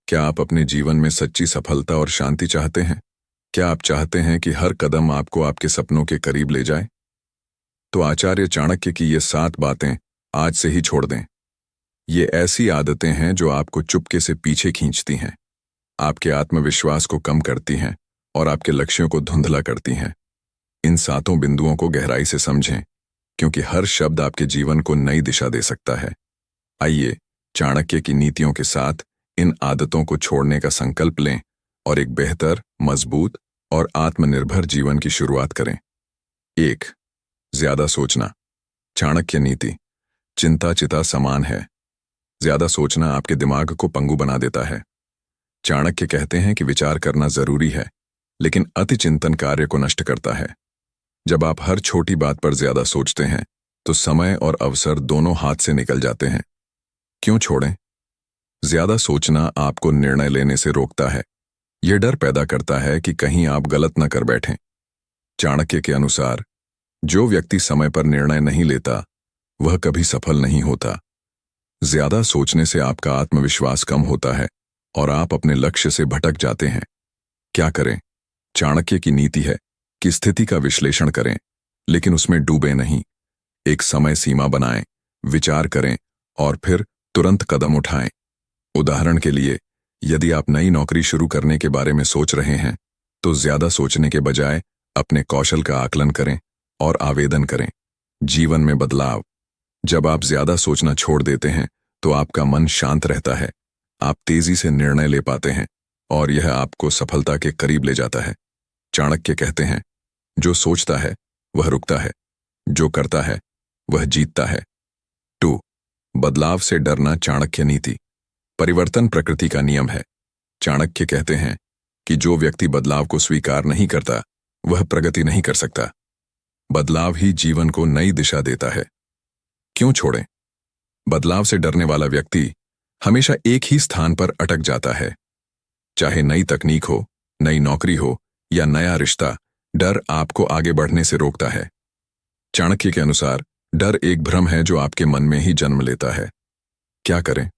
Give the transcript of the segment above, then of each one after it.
क्या आप अपने जीवन में सच्ची सफलता और शांति चाहते हैं? क्या आप चाहते हैं कि हर कदम आपको आपके सपनों के करीब ले जाए? तो आचार्य चाणक्य की ये 7 बातें आज से ही छोड़ दें। ये ऐसी आदतें हैं जो आपको चुपके से पीछे खींचती हैं, आपके आत्मविश्वास को कम करती हैं और आपके लक्ष्यों को धुंधला करती हैं। इन 7 बिंदुओं को गहराई से समझें, क्योंकि हर शब्द आपके जीवन को नई दिशा दे सकता है। आइए चाणक्य की नीतियों के साथ इन आदतों को छोड़ने का संकल्प लें और एक बेहतर, मजबूत और आत्मनिर्भर जीवन की शुरुआत करें। 1. ज्यादा सोचना। चाणक्य नीति चिंता चिता समान है। ज्यादा सोचना आपके दिमाग को पंगु बना देता है। चाणक्य कहते हैं कि विचार करना जरूरी है, लेकिन अति चिंतन कार्य को नष्ट करता है। जब आप हर छोटी बात पर ज्यादा सोचते हैं तो समय और अवसर दोनों हाथ से निकल जाते हैं। क्यों छोड़ें? ज्यादा सोचना आपको निर्णय लेने से रोकता है। यह डर पैदा करता है कि कहीं आप गलत न कर बैठें। चाणक्य के अनुसार जो व्यक्ति समय पर निर्णय नहीं लेता वह कभी सफल नहीं होता। ज्यादा सोचने से आपका आत्मविश्वास कम होता है और आप अपने लक्ष्य से भटक जाते हैं। क्या करें? चाणक्य की नीति है कि स्थिति का विश्लेषण करें, लेकिन उसमें डूबे नहीं। एक समय सीमा बनाएं, विचार करें और फिर तुरंत कदम उठाएं। उदाहरण के लिए, यदि आप नई नौकरी शुरू करने के बारे में सोच रहे हैं, तो ज्यादा सोचने के बजाय अपने कौशल का आकलन करें और आवेदन करें। जीवन में बदलाव। जब आप ज्यादा सोचना छोड़ देते हैं तो आपका मन शांत रहता है, आप तेजी से निर्णय ले पाते हैं और यह आपको सफलता के करीब ले जाता है। चाणक्य कहते हैं, जो सोचता है वह रुकता है, जो करता है वह जीतता है। 2. बदलाव से डरना। चाणक्य नीति परिवर्तन प्रकृति का नियम है। चाणक्य कहते हैं कि जो व्यक्ति बदलाव को स्वीकार नहीं करता वह प्रगति नहीं कर सकता। बदलाव ही जीवन को नई दिशा देता है। क्यों छोड़ें? बदलाव से डरने वाला व्यक्ति हमेशा एक ही स्थान पर अटक जाता है। चाहे नई तकनीक हो, नई नौकरी हो या नया रिश्ता, डर आपको आगे बढ़ने से रोकता है। चाणक्य के अनुसार डर एक भ्रम है जो आपके मन में ही जन्म लेता है। क्या करें?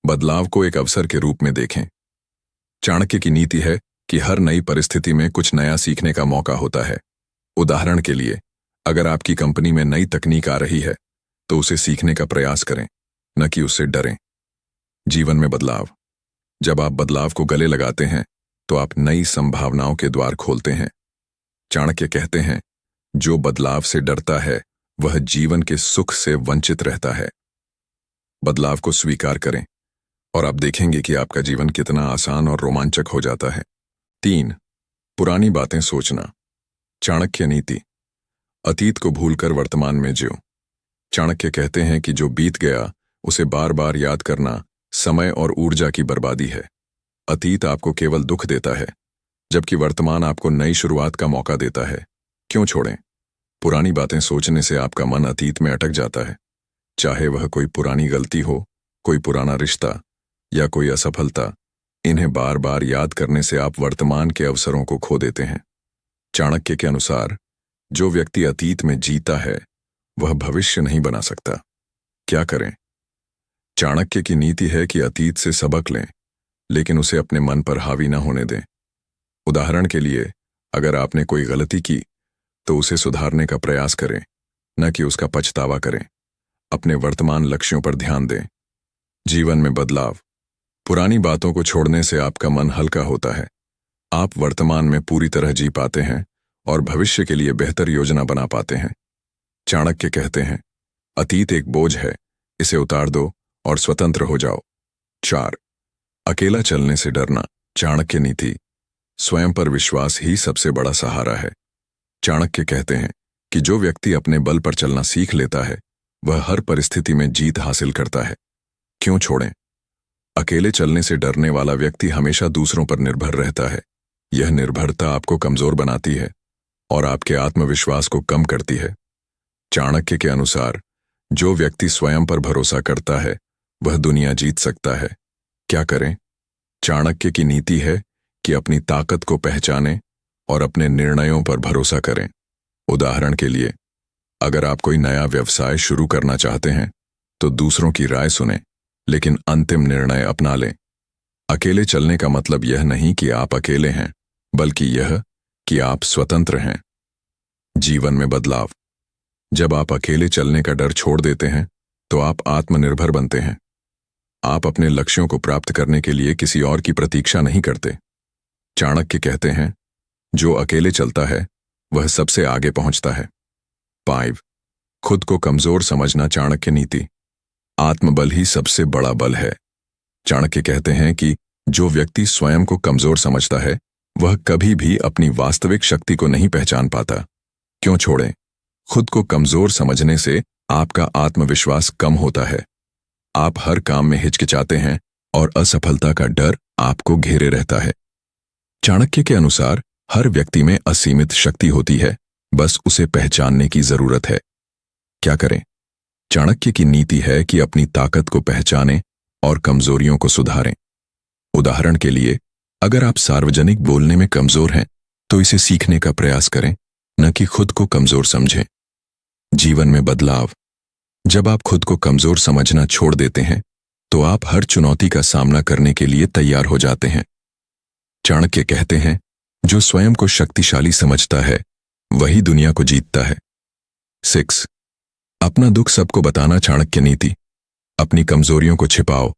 बदलाव को एक अवसर के रूप में देखें। चाणक्य की नीति है कि हर नई परिस्थिति में कुछ नया सीखने का मौका होता है। उदाहरण के लिए, अगर आपकी कंपनी में नई तकनीक आ रही है तो उसे सीखने का प्रयास करें, न कि उससे डरें। जीवन में बदलाव। जब आप बदलाव को गले लगाते हैं तो आप नई संभावनाओं के द्वार खोलते हैं। चाणक्य कहते हैं, जो बदलाव से डरता है वह जीवन के सुख से वंचित रहता है। बदलाव को स्वीकार करें और आप देखेंगे कि आपका जीवन कितना आसान और रोमांचक हो जाता है। 3. पुरानी बातें सोचना। चाणक्य नीति अतीत को भूलकर वर्तमान में जियो। चाणक्य कहते हैं कि जो बीत गया उसे बार बार याद करना समय और ऊर्जा की बर्बादी है। अतीत आपको केवल दुख देता है, जबकि वर्तमान आपको नई शुरुआत का मौका देता है। क्यों छोड़ें? पुरानी बातें सोचने से आपका मन अतीत में अटक जाता है। चाहे वह कोई पुरानी गलती हो, कोई पुराना रिश्ता या कोई असफलता, इन्हें बार बार याद करने से आप वर्तमान के अवसरों को खो देते हैं। चाणक्य के अनुसार जो व्यक्ति अतीत में जीता है वह भविष्य नहीं बना सकता। क्या करें? चाणक्य की नीति है कि अतीत से सबक लें, लेकिन उसे अपने मन पर हावी न होने दें। उदाहरण के लिए, अगर आपने कोई गलती की तो उसे सुधारने का प्रयास करें, न कि उसका पछतावा करें। अपने वर्तमान लक्ष्यों पर ध्यान दें। जीवन में बदलाव। पुरानी बातों को छोड़ने से आपका मन हल्का होता है। आप वर्तमान में पूरी तरह जी पाते हैं और भविष्य के लिए बेहतर योजना बना पाते हैं। चाणक्य कहते हैं, अतीत एक बोझ है, इसे उतार दो और स्वतंत्र हो जाओ। 4. अकेला चलने से डरना। चाणक्य नीति स्वयं पर विश्वास ही सबसे बड़ा सहारा है। चाणक्य कहते हैं कि जो व्यक्ति अपने बल पर चलना सीख लेता है वह हर परिस्थिति में जीत हासिल करता है। क्यों छोड़ें? अकेले चलने से डरने वाला व्यक्ति हमेशा दूसरों पर निर्भर रहता है। यह निर्भरता आपको कमजोर बनाती है और आपके आत्मविश्वास को कम करती है। चाणक्य के अनुसार जो व्यक्ति स्वयं पर भरोसा करता है वह दुनिया जीत सकता है। क्या करें? चाणक्य की नीति है कि अपनी ताकत को पहचानें और अपने निर्णयों पर भरोसा करें। उदाहरण के लिए, अगर आप कोई नया व्यवसाय शुरू करना चाहते हैं तो दूसरों की राय सुनें, लेकिन अंतिम निर्णय अपना लें। अकेले चलने का मतलब यह नहीं कि आप अकेले हैं, बल्कि यह कि आप स्वतंत्र हैं। जीवन में बदलाव। जब आप अकेले चलने का डर छोड़ देते हैं तो आप आत्मनिर्भर बनते हैं। आप अपने लक्ष्यों को प्राप्त करने के लिए किसी और की प्रतीक्षा नहीं करते। चाणक्य कहते हैं, जो अकेले चलता है वह सबसे आगे पहुंचता है। 5. खुद को कमजोर समझना। चाणक्य नीति। आत्मबल ही सबसे बड़ा बल है। चाणक्य कहते हैं कि जो व्यक्ति स्वयं को कमजोर समझता है वह कभी भी अपनी वास्तविक शक्ति को नहीं पहचान पाता। क्यों छोड़ें? खुद को कमजोर समझने से आपका आत्मविश्वास कम होता है। आप हर काम में हिचकिचाते हैं और असफलता का डर आपको घेरे रहता है। चाणक्य के अनुसार हर व्यक्ति में असीमित शक्ति होती है, बस उसे पहचानने की जरूरत है। क्या करें? चाणक्य की नीति है कि अपनी ताकत को पहचानें और कमजोरियों को सुधारें। उदाहरण के लिए, अगर आप सार्वजनिक बोलने में कमजोर हैं तो इसे सीखने का प्रयास करें, न कि खुद को कमजोर समझें। जीवन में बदलाव। जब आप खुद को कमजोर समझना छोड़ देते हैं तो आप हर चुनौती का सामना करने के लिए तैयार हो जाते हैं। चाणक्य कहते हैं, जो स्वयं को शक्तिशाली समझता है वही दुनिया को जीतता है। 6. अपना दुख सबको बताना। चाणक्य नीति। अपनी कमजोरियों को छिपाओ,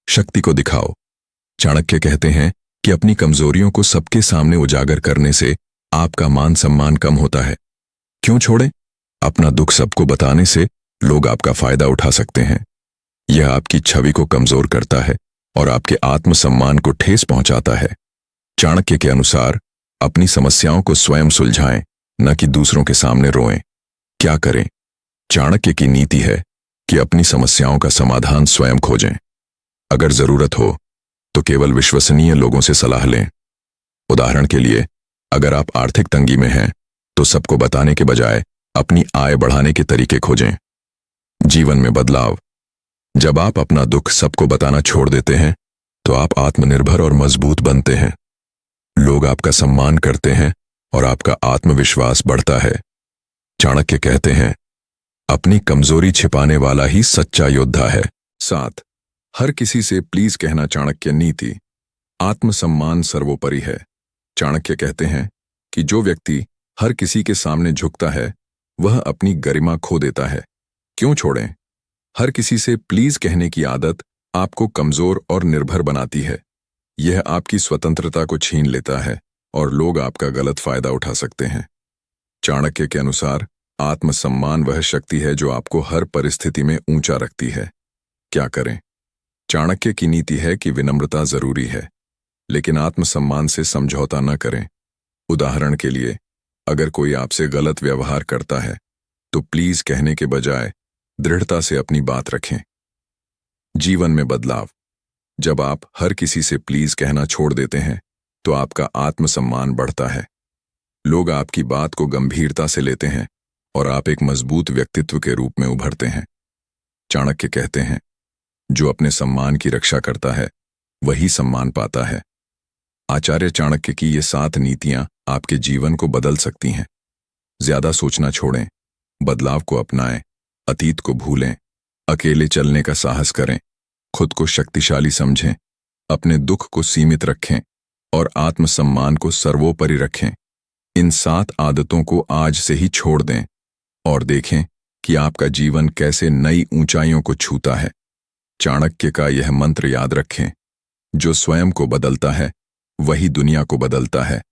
शक्ति को दिखाओ। चाणक्य कहते हैं कि अपनी कमजोरियों को सबके सामने उजागर करने से आपका मान सम्मान कम होता है। क्यों छोड़ें? अपना दुख सबको बताने से लोग आपका फायदा उठा सकते हैं। यह आपकी छवि को कमजोर करता है और आपके आत्मसम्मान को ठेस पहुंचाता है। चाणक्य के अनुसार अपनी समस्याओं को स्वयं सुलझाएं, न कि दूसरों के सामने रोएं। क्या करें? चाणक्य की नीति है कि अपनी समस्याओं का समाधान स्वयं खोजें। अगर जरूरत हो तो केवल विश्वसनीय लोगों से सलाह लें। उदाहरण के लिए, अगर आप आर्थिक तंगी में हैं तो सबको बताने के बजाय अपनी आय बढ़ाने के तरीके खोजें। जीवन में बदलाव। जब आप अपना दुख सबको बताना छोड़ देते हैं तो आप आत्मनिर्भर और मजबूत बनते हैं। लोग आपका सम्मान करते हैं और आपका आत्मविश्वास बढ़ता है। चाणक्य कहते हैं, अपनी कमजोरी छिपाने वाला ही सच्चा योद्धा है। 7. हर किसी से प्लीज कहना। चाणक्य नीति। आत्मसम्मान सर्वोपरि है। चाणक्य कहते हैं कि जो व्यक्ति हर किसी के सामने झुकता है वह अपनी गरिमा खो देता है। क्यों छोड़ें? हर किसी से प्लीज कहने की आदत आपको कमजोर और निर्भर बनाती है। यह आपकी स्वतंत्रता को छीन लेता है और लोग आपका गलत फायदा उठा सकते हैं। चाणक्य के अनुसार आत्मसम्मान वह शक्ति है जो आपको हर परिस्थिति में ऊंचा रखती है। क्या करें? चाणक्य की नीति है कि विनम्रता जरूरी है, लेकिन आत्मसम्मान से समझौता न करें। उदाहरण के लिए, अगर कोई आपसे गलत व्यवहार करता है तो प्लीज कहने के बजाय दृढ़ता से अपनी बात रखें। जीवन में बदलाव। जब आप हर किसी से प्लीज कहना छोड़ देते हैं तो आपका आत्मसम्मान बढ़ता है। लोग आपकी बात को गंभीरता से लेते हैं और आप एक मजबूत व्यक्तित्व के रूप में उभरते हैं। चाणक्य कहते हैं, जो अपने सम्मान की रक्षा करता है वही सम्मान पाता है। आचार्य चाणक्य की ये 7 नीतियां आपके जीवन को बदल सकती हैं। ज्यादा सोचना छोड़ें, बदलाव को अपनाएं, अतीत को भूलें, अकेले चलने का साहस करें, खुद को शक्तिशाली समझें, अपने दुख को सीमित रखें और आत्मसम्मान को सर्वोपरि रखें। इन 7 आदतों को आज से ही छोड़ दें और देखें कि आपका जीवन कैसे नई ऊंचाइयों को छूता है। चाणक्य का यह मंत्र याद रखें, जो स्वयं को बदलता है वही दुनिया को बदलता है।